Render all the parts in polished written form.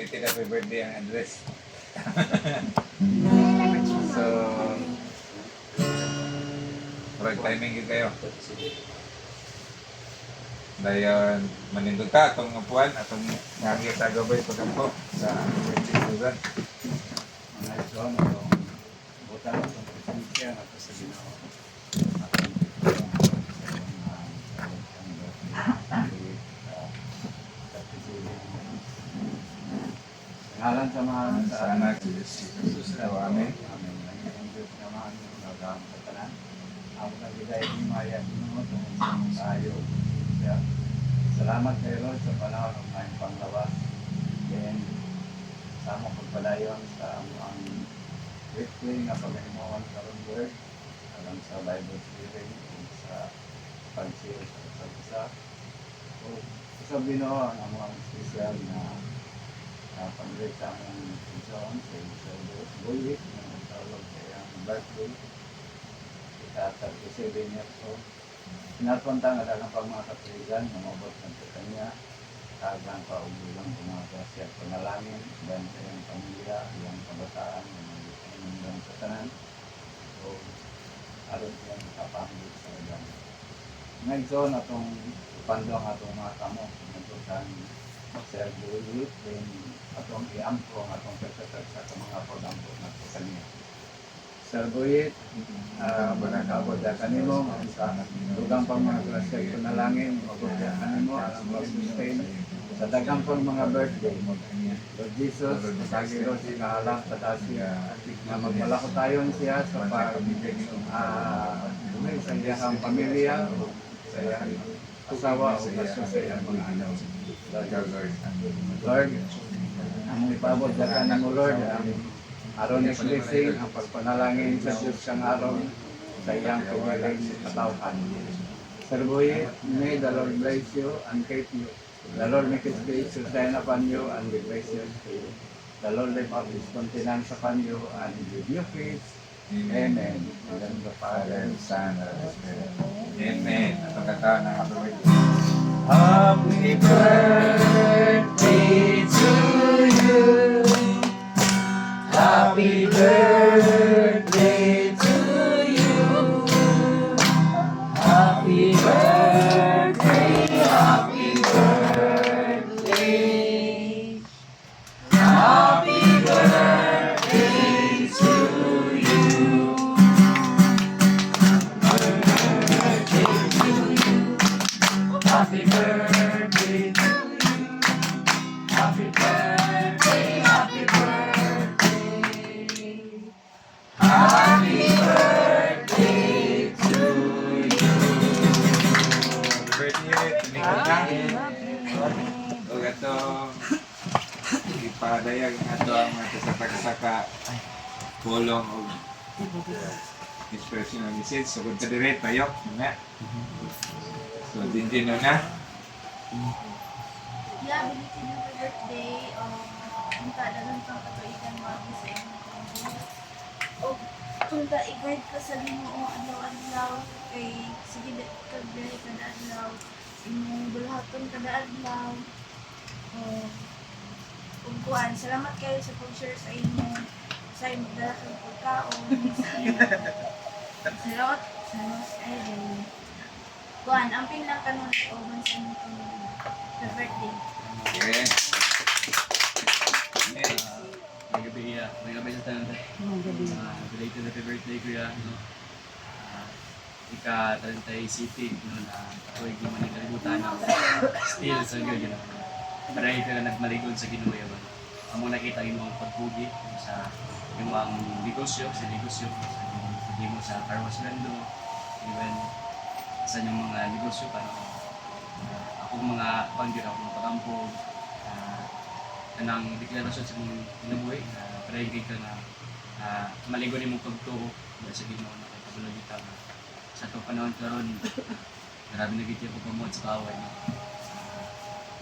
belated happy birthday ang Andres. So, right timing yun kayo. Dayon, manindog ka itong upuan, atong ngangit sa gabay pagkampo sa birthday Susan. Mga ito, itong butang, itong presensya, at sa ginawa. Ngalan sa mga Sa anak, Jesus, amen. Amen. Ang Diyos naman, nagamit sa tanan. Ako nagigay ni Maya, Ginoo, tungkol sa tayo. Salamat kay Lord sa panahon ng mga panglawas. Then, sa mo pagpadayon sa ang weekly nga pag-imuwan sa word, alam sa Bible reading, sa pag-share sa isa't isa. So, sa Ginoo, ang mga special na pag-read sa aming pinsan sa Bulit, na nagtawag kay ang birthday. Ika 37 years old. Pinapunta nga dalang pang mga katrigan na mabot ng kanya. Tagang paugulang pumaga siya panalangin dan sa iyong pamilya, iyong kabataan na naging sa tanan. So, aron siyang kapamilya sa ilang. Ngayon, atong ipandong atong mga kamo, nagtutan sa Bulit, then atong i-ampo ang atong pagkatag sa mga pag-ampo na sa kanya. Sir Bulit, manakabot na kanimo, sa dugang pang mga klaseng panalangin, mabot na kanimo, alam mo sustain, sa dagang pang mga birthday. Lord Jesus, masagi Lord si Kahalang sa tasya, na magmalako tayo siya sa sa iyang pamilya, sa iyang asawa, o sa iyang mga anak. Lord, ang ipabot na kanimo Lord, aron ni blessing ang pagpanalangin sa Diyos kang aron sa iyang pagwaling katawhan. Sir Boy, may the Lord bless you and keep you. The Lord make His face to shine upon you and be gracious to you. The Lord lift up His countenance upon you and give you peace. Amen. In the name of the Father, Son, and the Spirit. Amen. Atong kanta ng happy birthday. Happy birthday to you. Happy birthday to you. Happy birthday, happy birthday. Happy birthday to you. Birthday to you. Happy birthday to you. Happy birthday, happy birthday. Happy birthday to you. Birthday, tumingkod ka. O gato, ipadayag nga ito ang mga kasaka-saka pulong o inspirational message. So, kung kadirect tayo, na. So, din na. Yeah, belitin yung birthday. Kung talagang pang katuigan mo sa inyo. O kung i-guide ka sa Ginoo adlaw-adlaw kay sige kagdali kada adlaw imong bulhaton kada adlaw. Kung kuan, salamat kayo sa pag-share sa inyo sa imong dala kang pagkaon. Salamat kayo. Kuan, ang pinakanon o man sa inyong pamilya. The birthday. Okay. Amen. May gabi sa tanan tayo. Belated happy birthday kuya. Ika-30 city na tuwig naman yung kalimutan na still sa Ginoo. Maray ka na nagmaligod sa Ginoo yaman. Amo nakita imong pagpugi sa imong negosyo, sa hindi mo sa Carwas Lando, even sa inyong mga negosyo para akong mga pangyod ako ng pag-ampog, kanang deklarasyon sa mong inabuhi na parahigay ka na maligon imong pagtuo sa Ginoo na kay kabulag kita na sa itong panahon karon grabe na giti ako pamod sa kaway na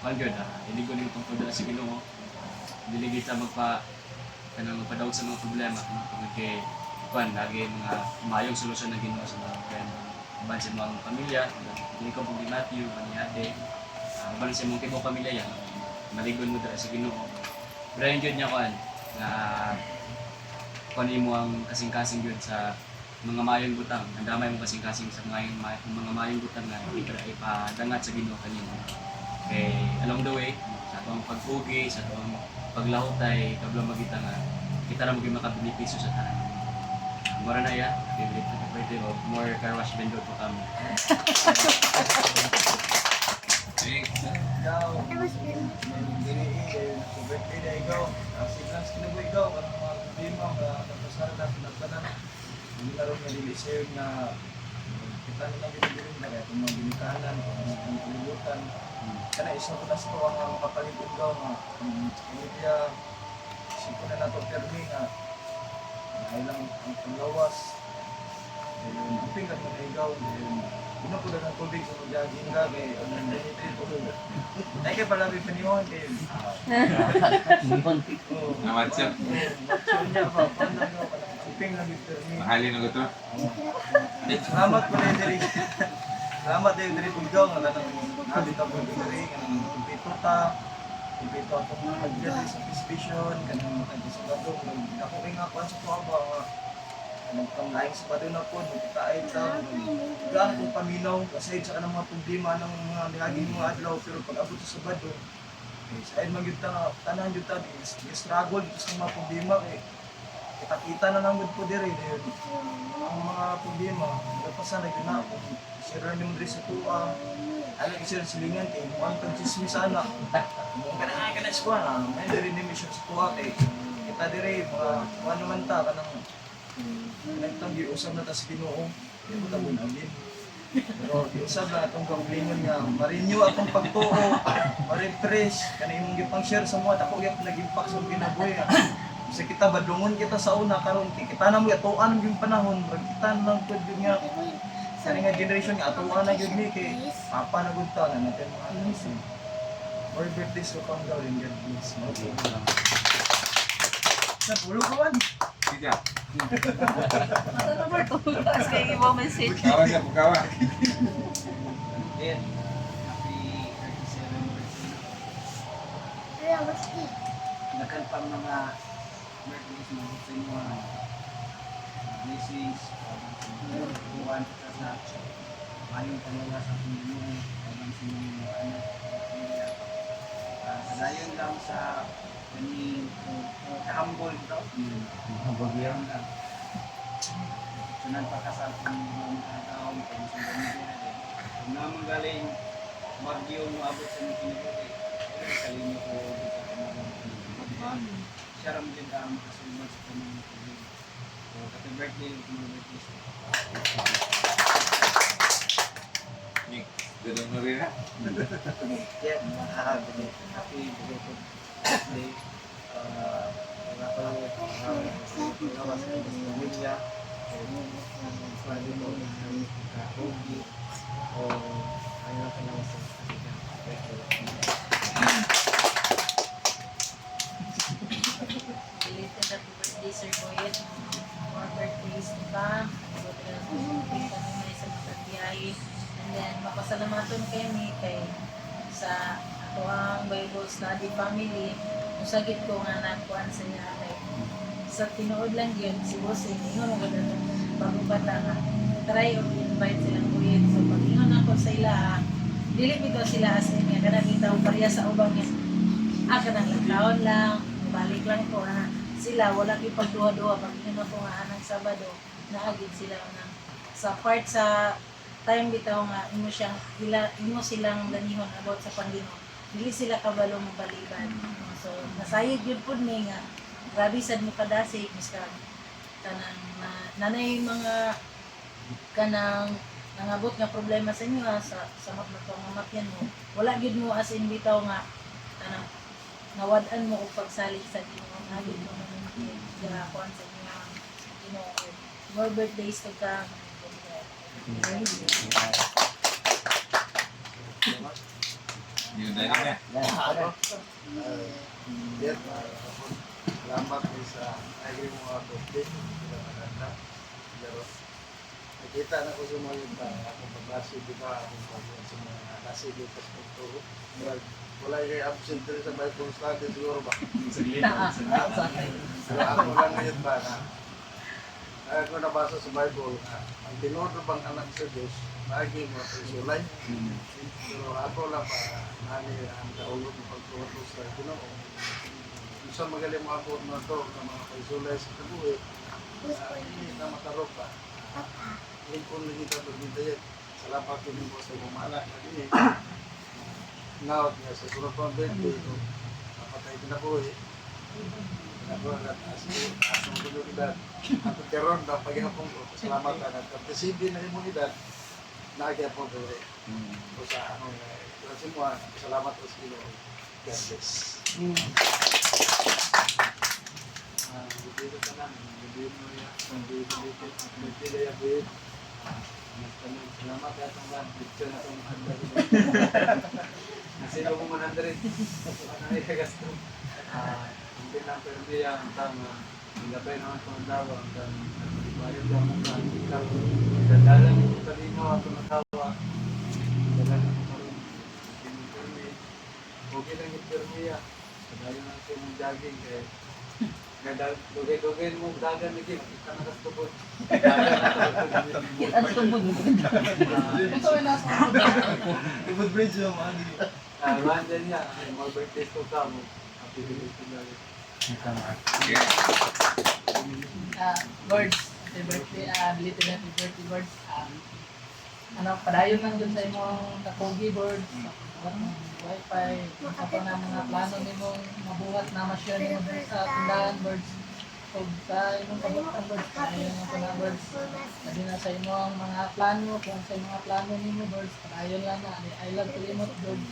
pangyod iligon imong pagtuo sa Ginoo dili kita magpadawat sa mga problema tungod kay kuan lagi mga mayong solusyon na Ginoo sa mga ban sa mga pamilya, hindi ko pong Matthew, Maniate, ban sa mga kibong pamilya yan, maligon mo dala sa Ginoo. Brian jud niya kuan nga kunin mo ang kasing-kasing jud sa mga mayong butang. Ang damay mo kasing-kasing sa mga mayong butang nga ipadangat sa Ginoo kanimo. Okay, along the way, sa atong pag-ugi, sa atong paglahutay, kabla magita nga kita ra mo gyud makabenepisyo sa tanan. Mura na ya, favorite na birthday o more car wash vendor po kami. Next. Ikaw, dili sa birthday na ikaw, siblings kinabuhi ikaw, kanang mga problema, kapasara na pinagtanan. Hindi na rin nalili sa'yo na kita nila binibirin na kaya itong mga binikanan, mga kalibutan. Kana isang kunas ko ang makapalit ikaw nga, hindi kaya isip ko na nato permi nga, ilang ang panglawas. Uping ka mo na ikaw, una po na ng tubig sa jogging ka, kaya ano na nito ito. Ay kaya pala may panihon, kaya Naman siya. macho niya pa, paano ka, uping lang yung permi. Mahalin na ko to. Salamat po na diri. Salamat din diri po ikaw nga kanang nabita po diri kanang impito ta. Impito atong mga hagdan sa vision kanang antisipado ako kay nga pa sa tuwa ba nga kanang panglaing sa pado na po kita ta gaan kung paminaw kasi sa kanang mga problema ng mga naging mga adlaw pero pag abot sa Sabado sa ayun magyud ta tanan jud ta struggle dito sa mga problema kay kita na lang gud po diri ang mga problema napasan na gina po sira ni mo sa tuwa ano isir silingan kay mo ang pagchismis ana mo kana squad may diri ni mission sa tuwa kay kita diri mga ano man ta kanang nagtanggi usab na ta sa Ginoo di mo ta bunagin pero usab na atong gawlingon nga ma-renew atong pagtuo ma-refresh kana imong gipang share sa mga dako gyud nag-impact sa kinabuhi sa kita badungon kita sa una karon kita na mo atuan yung panahon kita nang pud nga sa nga generation nga atuan na gyud ni kay papa na gud ta na natin mga anak or birthdays ko pang gawin God please sa pulo ko man Sige. Ano naman to? Tapos kayo ibang message. Kawa siya, pukawa. then Happy 37th birthday. Nakan pa mga birthdays mo sa inyo blessings buwan sa mayong talaga sa Panginoon hanggang sa inyong mga anak pamilya. Dayon lang sa kaning kahambol ito bagyan lang sunan pa ka sa ating mga tao kung sa pamilya natin kung naman galing bagyo mo abot sa mga kinabuhi kalinyo ko dito sa mga siya ram din ang makasulman sa kanyang pagkain. So, happy birthday, happy birthday. Nick, ganun mo rin ha. Yeah, happy birthday. Wala ko gawas sa pamilya. Pwede mo ng kahugi o ayaw ka lang sa Belated happy birthday, Sir Boyet. More birthdays, di ba? Birthday kami may sa magbiyahe. And then, mapasalamaton kami kay sa ato ang Bible study family. Musagit ko nga nakuan sa niya kay sa tinuod lang yun, si Bossing, ingon ako na bagong bata nga. Try o invite silang Boyet. So, pag ingon ako sa ila, dili bitaw sila as in nga kanang bitaw pareha sa ubang nga. Kanang laglaon lang, balik lang ko ha. Sila wala gyud pagduha-duha pag ingon ko nga anang Sabado, naagid sila na sa part sa time bitaw nga imo silang ganihon about sa Panginoon. Dili sila kabalo mo balikan. So nasayod gyud pud ni nga grabe sad mo kadasig miska kanang nanay mga kanang nangabot nga problema sa inyo ha, sa mamatyan mo. Wala gyud mo as in bitaw nga kanang nawad-an mo og pagsalig sa Ginoo. Nagid mo man kaya kuan sa inyo ang Ginoo. More birthdays to come. Yun na niya. salamat sa ayaw mga birthday sila maganda pero Nakita na ko sa mga yung akong paglasi, di ba? Akong paglasin sa mga nasi dito sa pagturo. Wala yung absent rin sa Bible study siguro ba? Saglit lang. Pero ako lang ngayon ba na ako nabasa sa Bible na ang tinordo bang anak sa Diyos, lagi mo sa isulay. Pero ako lang pa nani ang kaulog ng pagturo sa Ginoo. Isa magaling mga ako na to na mga paisulay sa kabuhi, hindi na matarok pa. Lingkon lagi kita berbintayat. Salamat ko din po sa bumala na din. Naot nga sa surah pang 20 ito. Napatay din ako eh. Ako agad asong komunidad. Ako karon na paghihapon ko. Salamat ka na. Kapitasibi na imunidad. Nagyapon ko eh. O sa anong kasi mo, salamat ko sa Ginoo. God bless. Dito ka lang. Dito mo yan. Dito yan. Salamat ya Tuhan, picture na itong handa. Kasi ako man handa rin. Ano yung gasto? Hindi lang pero hindi yan. Tama. Hingapay naman itong dawa. Nagpalibayo lang ang ikaw. Dadalan yung talino at tumatawa. Dadalan mo pa rin. Pinipirmi. Huwag lang yung pirmiya. Dadalan natin yung jogging kaya dugay-dugay mo dagan ni Kim, kita na kastubod. At tubod mo. Ito ay nasa Tubod bridge yung mga hindi. Run din niya. Mga birthdays ko ka mo. Happy birthday na rin. Birds, happy birthday, belated happy birthday birds. Padayon lang dun sa imong kapogi birds. Wi-Fi, sa pa na mga plano nimong mabuhat na ma-share nimo dun sa tindahan birds. O sa imong kabutan birds, padayon nga pa na birds. Sabi na sa imong mga plano, kung sa mga plano nimo birds, padayon lang na. I love to limot birds.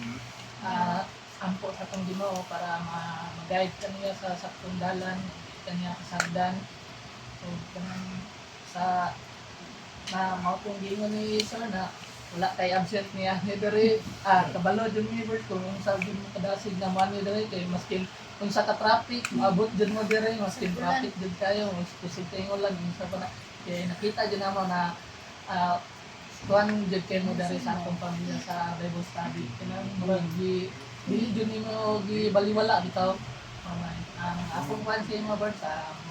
Ampo sa itong Ginoo para mag-guide ka niya sa saktong dalan, kanya kasagdan. So, kanang sa na maupong gingon ni Sir na wala kay absent niya ni Dere. Kabalo dyan ni Bert kung sabi mo kadasig naman ni Dere kay maskin kung sa ka-traffic, maabot dyan mo Dere, maskin traffic dyan kayo, kusintay mo lang yung sa pa na. Kaya nakita dyan naman na kuhan dyan kayo mo Dere sa akong pamilya sa Bible study. Kanang murag dili dyan mo baliwala bitaw. Ang akong kuhan sa mga Bert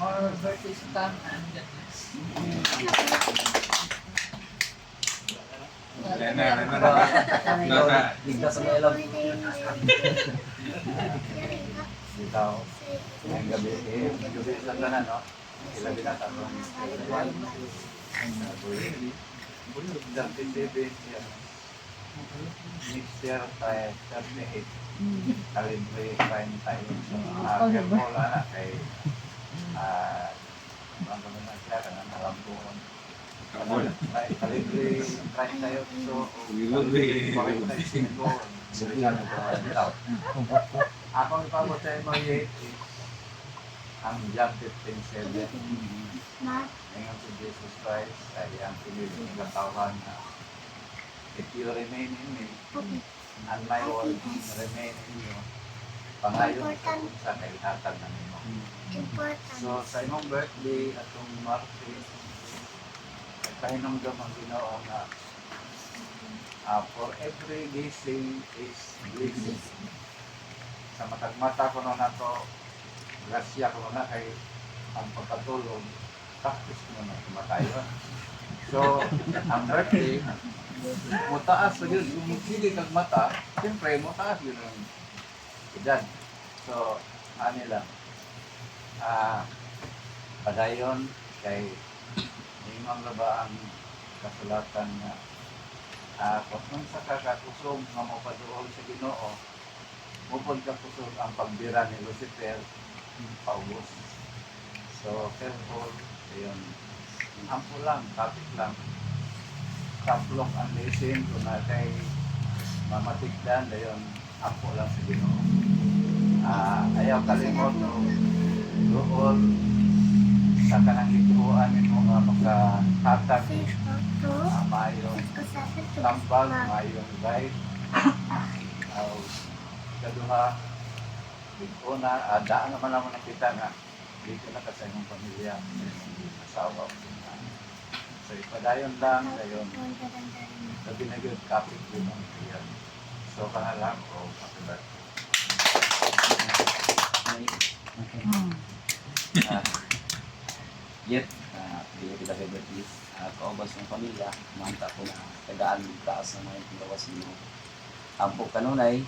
more birthdays to come and God bless. Ligtas sa mga ilaw. Dito, ngayong gabi, gabi lang na, no? Ilabi na tatong everyone. Next year, tayo, 38. Kalibre, fine tayo. So, careful na kay ang mga siya, kanang narambuhan. Kalibre, try tayo. So, akong ipabot sa mga ang John 15:7. Ngayon si Jesus Christ ay ang pinili ng katawan na if you remain in me and my word remain in you, pangayon sa kung sa kaihatag ng imo. So sa imong birthday atong Martes, nagpahinumdum ang Ginoo na for every blessing is blessing. Sa matagmata ko na to, grasya ko na kay ang pagkatulog, practice ko na tumatayon. So, ang birthday, mutaas na yun, yung hindi kag mata, siyempre mutaas yun ang edad. So, ano lang, padayon kay imam na ba ang kasulatan na kung sa kakakusog nga mapaduol sa Ginoo, mupod ka kusog ang pagbira ni Lucifer, paubos. So, careful, yun. Ampo lang, topic lang. Kaplok ang lesson kung natay mamatigdan, dayon ampo lang sa Ginoo. Ayaw kalimot o doon sa kanang ituan nito nga makahatag mayong tambal, mayong guide. Kaduha, una, daan naman naman nakita nga dito na ka sa inyong pamilya, asawa o So ipadayon lang dayon labi na gyud kapit gyud ang iya. So kana lang o happy birthday. Yet, hindi kita favorite. Kaubas ng pamilya, manta ko na tagaan ng taas na mga pindawas mo. Ampo kanunay,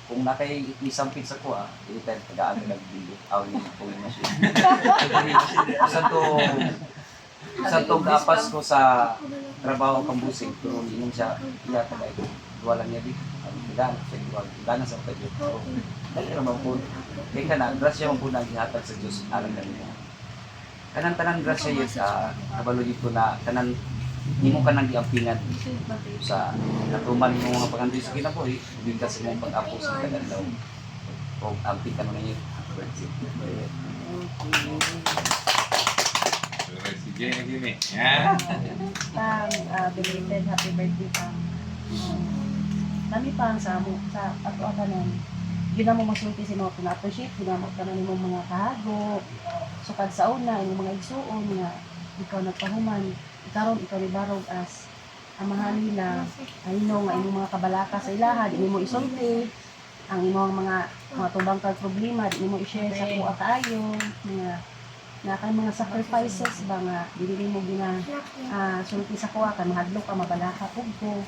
kung nakay isampit sa kuha, ilitan tagaan ka nagbindo. Awin mo po yung machine. Santong kapas ko sa trabaho kang busing, pero hindi siya, iya tagay. Duwa lang niya di. Tagaan sa duwa, tagaan sa pwede. So, dali naman po. Kaya ka na, grasya mo po na gihatag sa Diyos, alam na niya. Tanan grasya yun sa kabalugid ko na tanan hindi mo ka nang giampingan sa natuman mo mga pagandoy sa kinabuhi, bigkas mo pag-apo sa kagandaw. O amping ka mo na yun. Si Jenny Jimmy. Yan. Belated happy birthday pang kami pang sa ato kanan yun na mo masulti si mga pina-appreciate ginamot ka na ni mong mga kahago sukad sa una yung mga igsuon nga ikaw nagpahuman ikaron ikaw ni Barog as amahan nila ayno nga imong mga kabalaka sa ilaha di mo isulti ang imong mga tubang kag problema di mo i-share sa kuha kaayo mga sacrifices ba nga dili mo sulti sa kuha kan mahadlok ka mabalaka pugko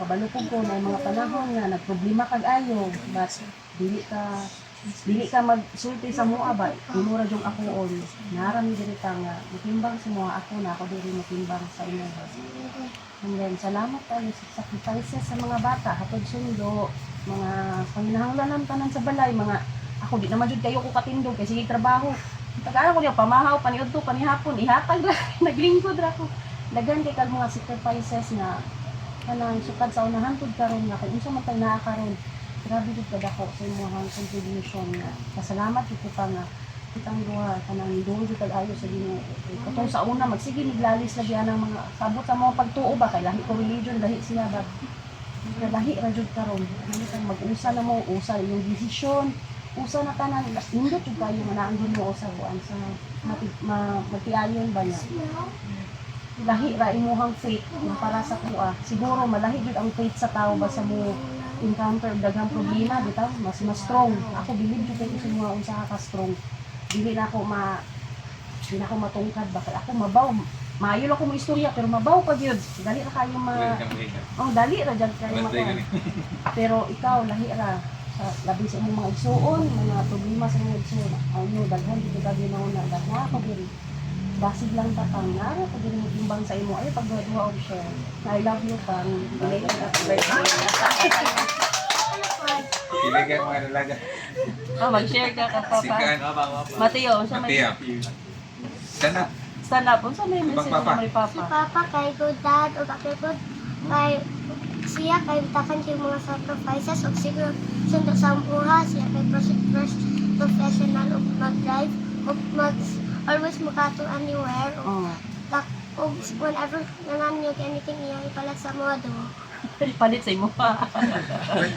kabalupog ko na mga panahon nga nagproblema kag ayo but dili ka magsulti sa mua ba inura jung akoon narami diri ka nga matimbang sa mga ako na ako diri matimbang sa inyo and then salamat kayo sa sacrifices sa mga bata hatod sundo mga panginahanglanan tanan sa balay mga ako di naman jud kayo ko katindog kay sige trabaho tagara ko niya pamahaw paniudto panihapon ihatag ra naglingkod ra ko daghan kay kag mga sacrifices na kanang sukad sa unahan pud karon nga kung unsa man tay naa karon grabe jud kadako sa imong contribution nga pasalamat jud ko pa nga kitang duha kanang duha jud kag-ayo sa Ginoo katong sa una magsige niglalis lagi anang mga sabot sa mga pagtuo ba kay lahi ko religion lahi sila ba lahi ra jud karon ano kang mag-usa na mo usa yung desisyon usa na tanan indot jud kayo nga naang Ginoo usa kuan sa matiayon ba niya lahi ra imuhang faith yung para sa kuha. Siguro malahi jud ang faith sa tao basta mo encounter daghang problema bitaw mas strong. Ako believe jud ko sa mga unsa ka strong. Dili na ako matungkad ba kay ako mabaw. Maayo ako mo istorya pero mabaw pa gyud. Dali ra kayo dali ra jud kayo pero ikaw lahi ra sa labi sa imong mga igsuon, mga problema sa mga igsuon. Ano daghan jud ka ginauna daghan ako diri. Basig lang tapang nara pag timbang sa imo ay pagduha og share. I love you pang belated happy birthday. Iligay mo ano lang. Mag-share ka ka papa. Sikan. Mateo, sa may Mateo. Sana. stand up. Unsa may message Papa. sa may papa? Si Papa kay good dad o kay good kay siya kay takan kay mga sacrifices o siguro sundo sa buha siya kay first professional o mag-drive o always makato anywhere o whenever naman yung anything niya ipalat sa modo Palit sa imo pa.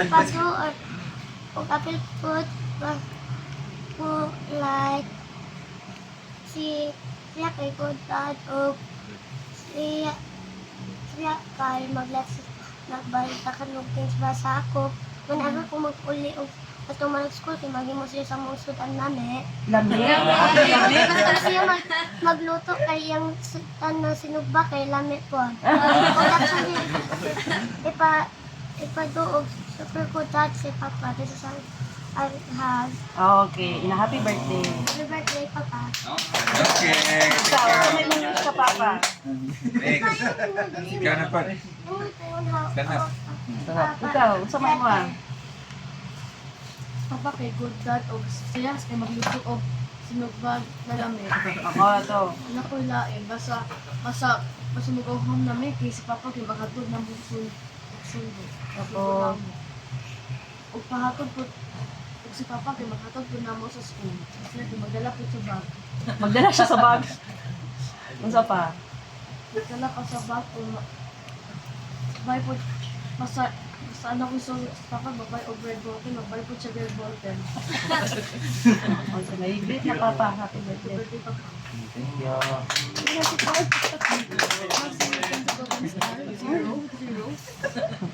paso o kapil food po like siya kay good dad o siya kay nagbayad ka ng things ba sa ako whenever ko mag-uli o atong mag-school kay maghimo siya sa mga sudan nami Lami. Tapos siya magluto kay yung sudan na sinugba kay lami po o tapos ipaduog super good dad si Papa this is I have Okay, happy birthday. happy birthday Papa Okay. Ikaw, ano may message ka papa? Next. Ikaw na pa. Sana. Ikaw, sa may mo Papa kay good dad o siya kay magluto og sinugbag na lamig. Ako to. Nakoy lain basta mugahom na may kay si Papa kay bakatod na busul. Ako. Og pahatod po og si Papa kay makatod po na mo sa school. Sila kay magdala po sa bag. Magdala siya sa bag. Unsa pa? Magdala ka sa bag o may po basta sa anak ko sa papa, babay o bread bottle, babay po siya bread bottle. Okay, may na papa. Happy birthday. Birthday pa po. Thank you.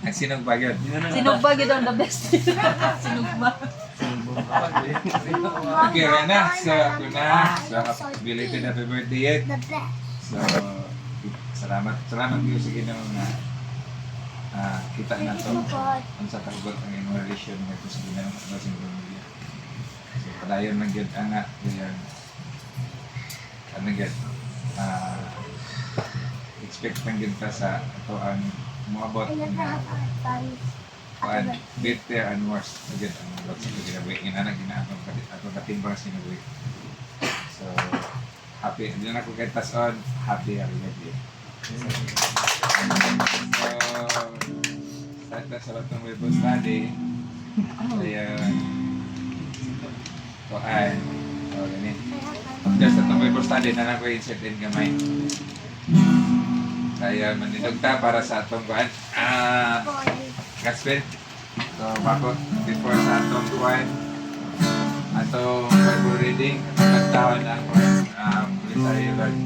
Ang sinugba yun. Sinugba yun ang the best. Sinugba. Okay, Rena. So, ako na. So, belated happy birthday yet. The best. So, salamat kayo sa Ginoo nga kita na to. Ang sa kahugot ang inyong relasyon nga ito sa Ginoo sa inyong pamilya. So, padayon lang yun ang nga. Ano yun? Expect lang yun ka sa ito ang umabot na better and worse. Agad ang umabot sa ginabuhi. Inanak atong katimbang sinubuhi. So, happy. Diyan ako kay Tason. Happy birthday. So, start na sa batong Bible study. Ayan. Kuhaan. So, ganit. Just sa itong Bible study na lang ko insert in gamay. Kaya manindugta para sa atong kuhaan. Gospel. So, bakot before sa atong kuhaan. Atong Bible reading. Atong kagtawan na kuhaan. Please are you, Lord.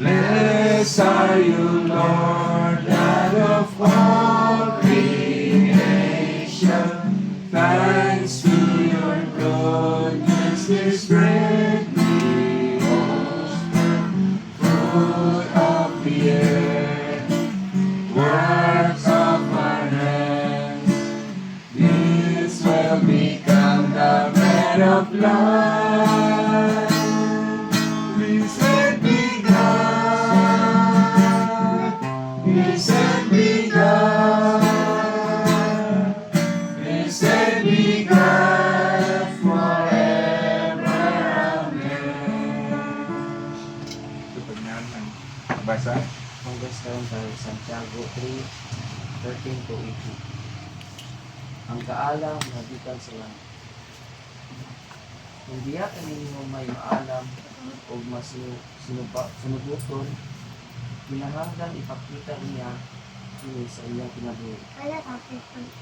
Blessed are you, Lord, God of all creation. Thanks to your goodness, this great food of the earth, works of our hands. This will become the bread of life. Blessed be God. Blessed be God. Blessed be God forever. Amen. Ito pag naman basa. Congress karon sa Santiago 3:13 to 18. Ang kaalam nga gikan sa langit. Hindi ka ninyo may maalam o sinubuton, kinahanglan ipakita niya ini sa iyang kinabuhi.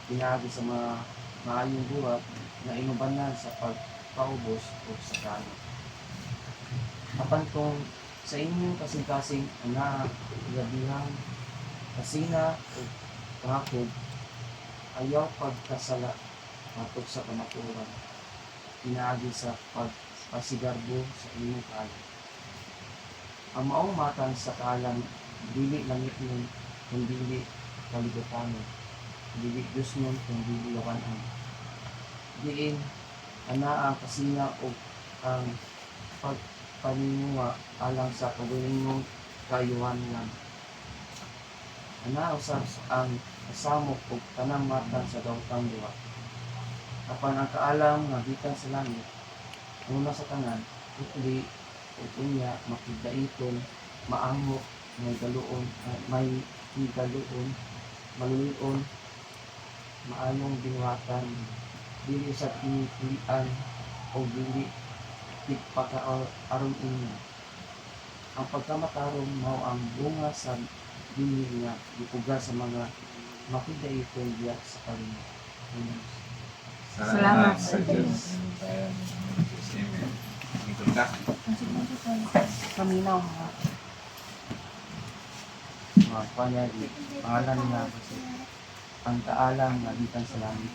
Pinagi sa mga maayong buhat na inubanan sa pagpaubos o sa kalat. Apan kung sa inyong kasing-kasing na gabihan, kasina o kahapon, ayaw pagkasala matok sa kamaturan. Pinagi sa pagpasigarbo sa inyong kalat. Ang maong matang sa kalang dili langit nun, kung dili kalibutan nun, dili Diyos nun, kung dili lawanan. Diin, ana ang kasina o ang pagpaninunga alang sa kagulingong kayuhanan. Ana usab ang kasamok o tanang matang sa daotang duwa. Apan ang kaalam nga gikan sa langit, una sa tanan, utli o unya makidaiton, maangok, may galuon, may higaluon, malulion, maayong binuhatan, dili sa pinipilian o dili tigpaka-aron inyo. Ang pagkamataron mao ang bunga sa dili niya ipuga sa mga makidaiton diya sa kalinga. Amen. Salamat sa Diyos. Amen. Ito ka. Paminaw ha. Mga panyagi, pangalan nga kasi ang kaalam nga gikan sa langit.